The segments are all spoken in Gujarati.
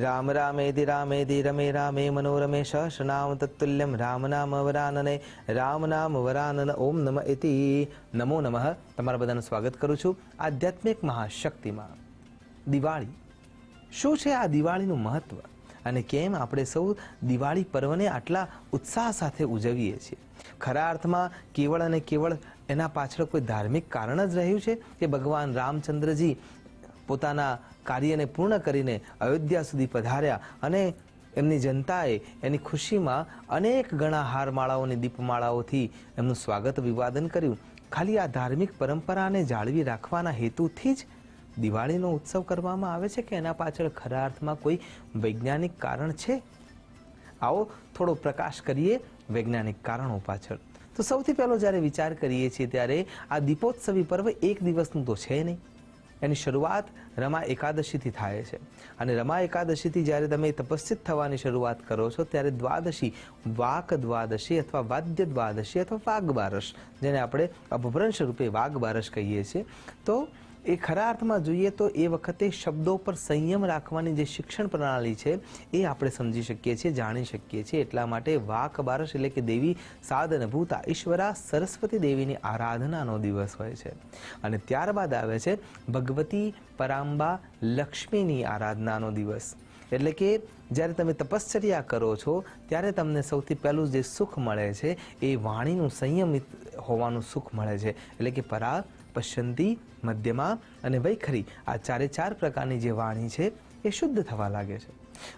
રામ રામેતિ રામેતિ રમે રામે મનોરમે સહસ્રનામ તત્તુલ્યમ રામ નામ વરાનને રામ નામ વરાનન ઓમ નમઃ ઇતિ નમો નમઃ. તમારા બધાનું સ્વાગત કરું છું આધ્યાત્મિક મહાશક્તિમાં. દિવાળી શું છે? આ દિવાળીનું મહત્વ અને કેમ આપણે સૌ દિવાળી પર્વને આટલા ઉત્સાહ સાથે ઉજવીએ છીએ? ખરા અર્થમાં કેવળ અને કેવળ એના પાછળ કોઈ ધાર્મિક કારણ જ રહ્યું છે કે ભગવાન રામચંદ્રજી પોતાના કાર્યને પૂર્ણ કરીને અયોધ્યા સુધી પધાર્યા અને એમની જનતાએ એની ખુશીમાં અનેક ગણા હારમાળાઓની દીપમાળાઓથી એમનું સ્વાગત અભિવાદન કર્યું? ખાલી આ ધાર્મિક પરંપરાને જાળવી રાખવાના હેતુથી જ દિવાળીનો ઉત્સવ કરવામાં આવે છે કે એના પાછળ ખરા અર્થમાં કોઈ વૈજ્ઞાનિક કારણ છે? આવો થોડો પ્રકાશ કરીએ વૈજ્ઞાનિક કારણો પાછળ. તો સૌથી પહેલો જ્યારે વિચાર કરીએ છીએ ત્યારે આ દીપોત્સવી પર્વ એક દિવસનું તો છે નહીં. એની શરૂઆત રમા એકાદશીથી થાય છે અને રમા એકાદશીથી જ્યારે તમે તપસ્વિત થવાની શરૂઆત કરો છો ત્યારે દ્વાદશી, વાક દ્વાદશી અથવા વાદ્ય દ્વાદશી અથવા વાઘબારસ, જેને આપણે અપભ્રંશ રૂપે વાઘબારસ કહીએ છીએ, તો એ ખરા અર્થમાં જોઈએ તો એ વખતે શબ્દો પર સંયમ રાખવાની જે શિક્ષણ પ્રણાલી છે એ આપણે સમજી શકીએ છીએ, જાણી શકીએ છીએ. એટલા માટે વાક બારસ એટલે કે દેવી સાધનભૂતા ઈશ્વરા સરસ્વતી દેવીની આરાધનાનો દિવસ હોય છે. અને ત્યારબાદ આવે છે ભગવતી પરાંબા લક્ષ્મીની આરાધનાનો દિવસ. એટલે કે જ્યારે તમે તપશ્ચર્યા કરો છો ત્યારે તમને સૌથી પહેલું જે સુખ મળે છે એ વાણીનું સંયમિત હોવાનું સુખ મળે છે. એટલે કે પરા, પશ્યંતી, મધ્યમાં અને વૈખરી, આ ચારે ચાર પ્રકારની જે વાણી છે એ શુદ્ધ થવા લાગે છે.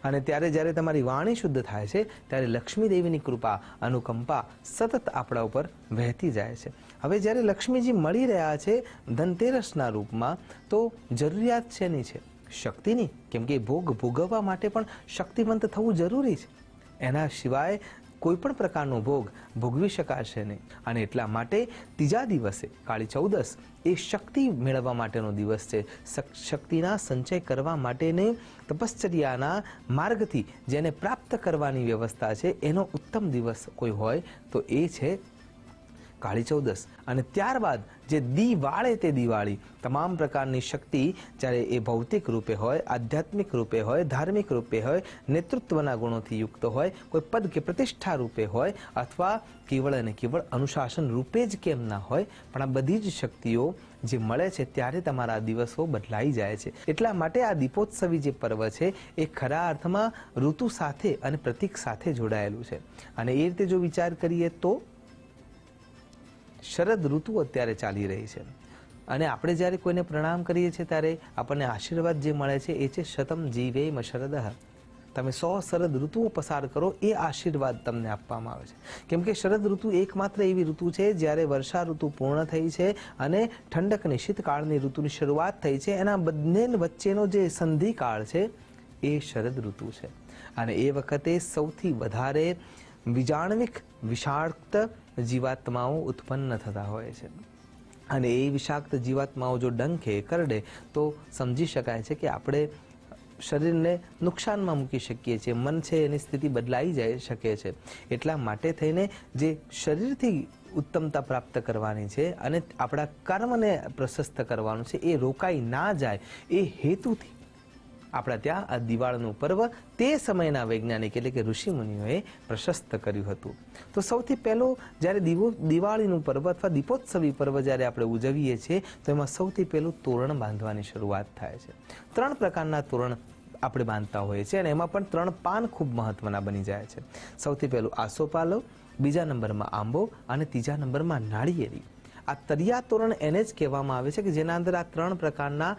અને ત્યારે જ્યારે તમારી વાણી શુદ્ધ થાય છે ત્યારે લક્ષ્મી દેવીની કૃપા, અનુકંપા સતત આપણા ઉપર વહેતી જાય છે. હવે જ્યારે લક્ષ્મીજી મળી રહ્યા છે ધનતેરસના રૂપમાં, તો જરૂરિયાત શેની છે? શક્તિની. કેમ કે ભોગ ભોગવવા માટે પણ શક્તિવંત થવું જરૂરી છે. એના સિવાય કોઈ પણ પ્રકારનો ભોગ ભોગવી શકાશે નહીં. અને એટલા માટે ત્રીજા દિવસે કાળી ચૌદસ એ શક્તિ મેળવવા માટેનો દિવસ છે. શક્તિના સંચય કરવા માટેની તપશ્ચર્યાના માર્ગથી જેને પ્રાપ્ત કરવાની વ્યવસ્થા છે એનો ઉત્તમ દિવસ કોઈ હોય તો એ છે કાળી ચૌદસ. અને ત્યારબાદ જે દિવાળે તે દિવાળી, તમામ પ્રકારની શક્તિ જ્યારે એ ભૌતિક રૂપે હોય, આધ્યાત્મિક રૂપે હોય, ધાર્મિક રૂપે હોય, નેતૃત્વના ગુણોથી યુક્ત હોય, કોઈ પદ કે પ્રતિષ્ઠા રૂપે હોય, અથવા કેવળ અને કેવળ અનુશાસન રૂપે જ કેમ ના હોય, પણ આ બધી જ શક્તિઓ જે મળે છે ત્યારે તમારા દિવસો બદલાઈ જાય છે. એટલા માટે આ દીપોત્સવી જે પર્વ છે એ ખરા અર્થમાં ઋતુ સાથે અને પ્રતીક સાથે જોડાયેલું છે. અને એ રીતે જો વિચાર કરીએ તો શરદ ઋતુ અત્યારે ચાલી રહી છે અને આપણે જ્યારે કોઈને પ્રણામ કરીએ છીએ ત્યારે આપણને આશીર્વાદ જે મળે છે એ છે શતમ જીવેમ શરદઃ. તમે 100 શરદ ઋતુઓ પસાર કરો એ આશીર્વાદ તમને આપવામાં આવે છે. કેમ કે શરદ ઋતુ એકમાત્ર એવી ઋતુ છે જ્યારે વર્ષા ઋતુ પૂર્ણ થઈ છે અને ઠંડકની શીતકાળની ઋતુની શરૂઆત થઈ છે. એના બંને વચ્ચેનો જે સંધિકાળ છે એ શરદ ઋતુ છે. અને એ વખતે સૌથી વધારે વિજાણવિક વિષાક્ત જીવાત્માઓ ઉત્પન્ન થતા હોય છે. અને એ વિષાક્ત જીવાત્માઓ જો ડંખે કરડે તો સમજી શકાય છે કે આપણે શરીરને નુકસાનમાં મૂકી શકીએ છીએ. મન છે એની સ્થિતિ બદલાઈ જઈ શકે છે. એટલા માટે થઈને જે શરીરથી ઉત્તમતા પ્રાપ્ત કરવાની છે અને આપણા કર્મને પ્રશસ્ત કરવાનું છે એ રોકાઈ ના જાય એ હેતુથી આપણા ત્યાં આ દિવાળીનું પર્વ તે સમયના વૈજ્ઞાનિક એટલે કે ઋષિમુનિઓએ પ્રશસ્ત કર્યું હતું. તો સૌથી પહેલો જ્યારે દિવાળીનું પર્વ અથવા દીપોત્સવી પર્વ જ્યારે આપણે ઉજવીએ છીએ તો એમાં સૌથી પહેલું તોરણ બાંધવાની શરૂઆત થાય છે. 3 પ્રકારના તોરણ આપણે બાંધતા હોઈએ છીએ અને એમાં પણ 3 પાન ખૂબ મહત્વના બની જાય છે. સૌથી પહેલું આસોપાલવ, બીજા નંબરમાં આંબો અને ત્રીજા નંબરમાં નાળિયેરી. આ તરિયા તોરણ એને જ કહેવામાં આવે છે કે જેના અંદર આ 3 પ્રકારના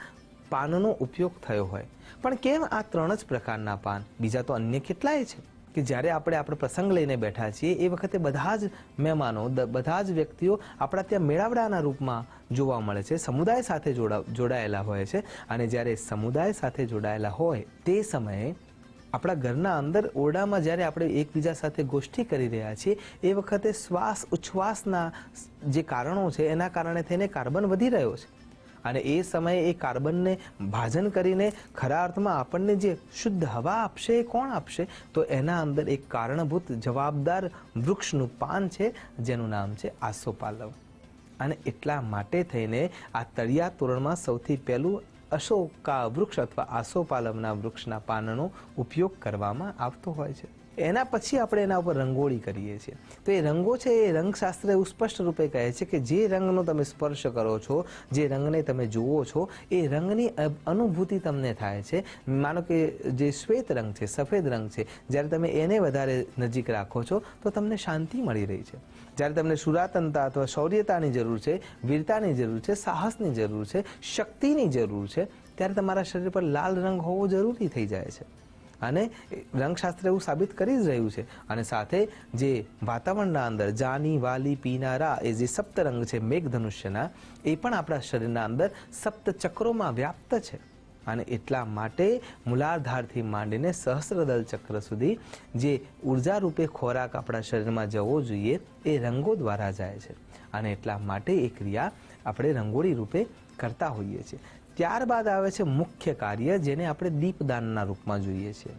પાનનો ઉપયોગ થયો હોય. પણ કેમ આ 3 જ પ્રકારના પાન? બીજા તો અન્ય કેટલાય છે કે જ્યારે આપણે પ્રસંગ લઈને બેઠા છીએ એ વખતે બધા જ મહેમાનો, બધા જ વ્યક્તિઓ આપણા ત્યાં મેળાવડાના રૂપમાં જોવા મળે છે, સમુદાય સાથે જોડાયેલા હોય છે. અને જ્યારે સમુદાય સાથે જોડાયેલા હોય તે સમયે આપણા ઘરના અંદર ઓરડામાં જ્યારે આપણે એકબીજા સાથે ગોષ્ઠી કરી રહ્યા છીએ એ વખતે શ્વાસ ઉચ્છ્વાસના જે કારણો છે એના કારણે થઈને કાર્બન વધી રહ્યો છે. અને એ સમયે એ કાર્બનને ભાજન કરીને ખરા અર્થમાં આપણને જે શુદ્ધ હવા આપશે એ કોણ આપશે? તો એના અંદર એક કારણભૂત જવાબદાર વૃક્ષનું પાન છે જેનું નામ છે આસોપાલવ. અને એટલા માટે થઈને આ તળિયા તોરણમાં સૌથી પહેલું અશોકા વૃક્ષ અથવા આસોપાલવના વૃક્ષના પાનનો ઉપયોગ કરવામાં આવતો હોય છે. એના પછી આપણે એના ઉપર રંગોળી કરીએ છીએ. તો એ રંગો છે એ રંગશાસ્ત્ર એવું સ્પષ્ટ રૂપે કહે છે કે જે રંગનો તમે સ્પર્શ કરો છો, જે રંગને તમે જુઓ છો, એ રંગની અનુભૂતિ તમને થાય છે. માનો કે જે શ્વેત રંગ છે, સફેદ રંગ છે, જ્યારે તમે એને વધારે નજીક રાખો છો તો તમને શાંતિ મળી રહી છે. જ્યારે તમને સુરાતનતા અથવા શૌર્યતાની જરૂર છે, વીરતાની જરૂર છે, સાહસની જરૂર છે, શક્તિની જરૂર છે, ત્યારે તમારા શરીર પર લાલ રંગ હોવો જરૂરી થઈ જાય છે. અને રંગશાસ્ત્ર એવું સાબિત કરી જ રહ્યું છે. અને સાથે જે વાતાવરણના અંદર જાની, વાલી, પીનારા એ જે સપ્તરંગ છે મેઘધનુષ્યના, એ પણ આપણા શરીરના અંદર સપ્ત ચક્રોમાં વ્યાપ્ત છે. અને એટલા માટે મૂલાધારથી માંડીને સહસ્રદલ ચક્ર સુધી જે ઉર્જા રૂપે ખોરાક આપણા શરીરમાં જવો જોઈએ એ રંગો દ્વારા જાય છે. અને એટલા માટે એ ક્રિયા આપણે રંગોળી રૂપે કરતા હોઈએ છીએ. ત્યારબાદ આવે છે મુખ્ય કાર્ય, જેને આપણે દીપદાનના રૂપમાં જોઈએ છીએ.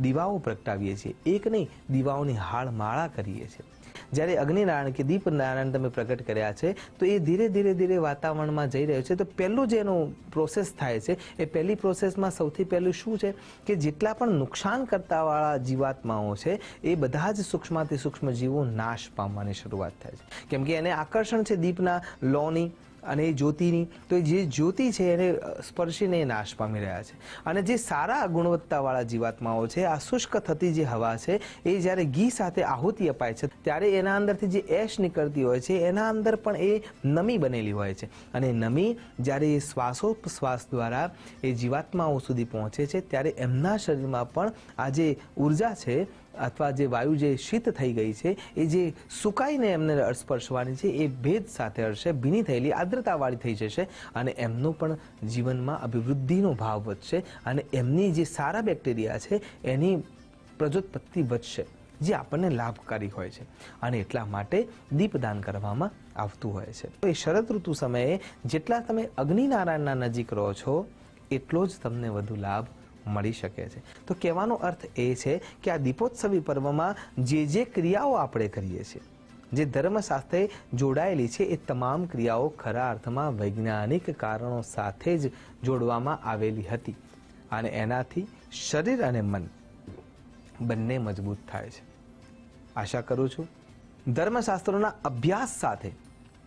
દીવાઓ પ્રગટાવીએ છીએ. એક નહીં, દીવાઓની હાળમાળા કરીએ છીએ. જ્યારે અગ્નિનારાયણ કે દીપનારાયણ તમે પ્રગટ કર્યા છે તો એ ધીરે ધીરે ધીરે વાતાવરણમાં જઈ રહ્યો છે. તો પહેલું જે એનો પ્રોસેસ થાય છે એ પહેલી પ્રોસેસમાં સૌથી પહેલું શું છે કે જેટલા પણ નુકસાન કરતાવાળા જીવાત્માઓ છે એ બધા જ સૂક્ષ્માતિ સૂક્ષ્મ જીવો નાશ પામવાની શરૂઆત થાય છે. કેમ કે એને આકર્ષણ છે દીપના લોની અને એ જ્યોતિની. તો જે જ્યોતિ છે એને સ્પર્શીને એ નાશ પામી રહ્યા છે. અને જે સારા ગુણવત્તાવાળા જીવાત્માઓ છે, આ શુષ્ક થતી જે હવા છે એ જ્યારે ઘી સાથે આહુતિ અપાય છે ત્યારે એના અંદરથી જે એશ નીકળતી હોય છે એના અંદર પણ એ નમી બનેલી હોય છે. અને નમી જ્યારે એ શ્વાસોપશ્વાસ દ્વારા એ જીવાત્માઓ સુધી પહોંચે છે ત્યારે એમના શરીરમાં પણ આ જે ઉર્જા છે અથવા જે વાયુ જે શીત થઈ ગઈ છે એ જે સુકાઈને એમને સ્પર્શવાની છે એ ભેદ સાથે હશે, ભીની થયેલી આર્દ્રતાવાળી થઈ જશે. અને એમનું પણ જીવનમાં અભિવૃદ્ધિનો ભાવ વધશે અને એમની જે સારા બેક્ટેરિયા છે એની પ્રજોત્પત્તિ વધશે, જે આપણને લાભકારી હોય છે. અને એટલા માટે દીપદાન કરવામાં આવતું હોય છે. તો એ શરદ ઋતુ સમયે જેટલા તમે અગ્નિનારાયણના નજીક રહો છો એટલો જ તમને વધુ લાભ મળી શકે છે. તો કહેવાનો અર્થ એ છે કે આ દીપોત્સવી પર્વમાં જે ક્રિયાઓ આપણે કરીએ છીએ, જે ધર્મ સાથે જોડાયેલી છે, એ તમામ ક્રિયાઓ ખરા અર્થમાં વૈજ્ઞાનિક કારણો સાથે જ જોડવામાં આવેલી હતી. અને એનાથી શરીર અને મન બંને મજબૂત થાય છે. આશા કરું છું ધર્મશાસ્ત્રોના અભ્યાસ સાથે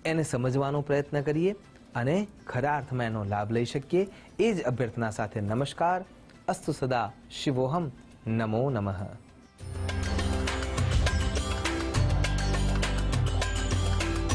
એને સમજવાનો પ્રયત્ન કરીએ અને ખરા અર્થમાં એનો લાભ લઈ શકીએ. એ જ અભ્યર્થના સાથે નમસ્કાર. અસ્તુ સદા શિવોહમ. નમો નમઃ.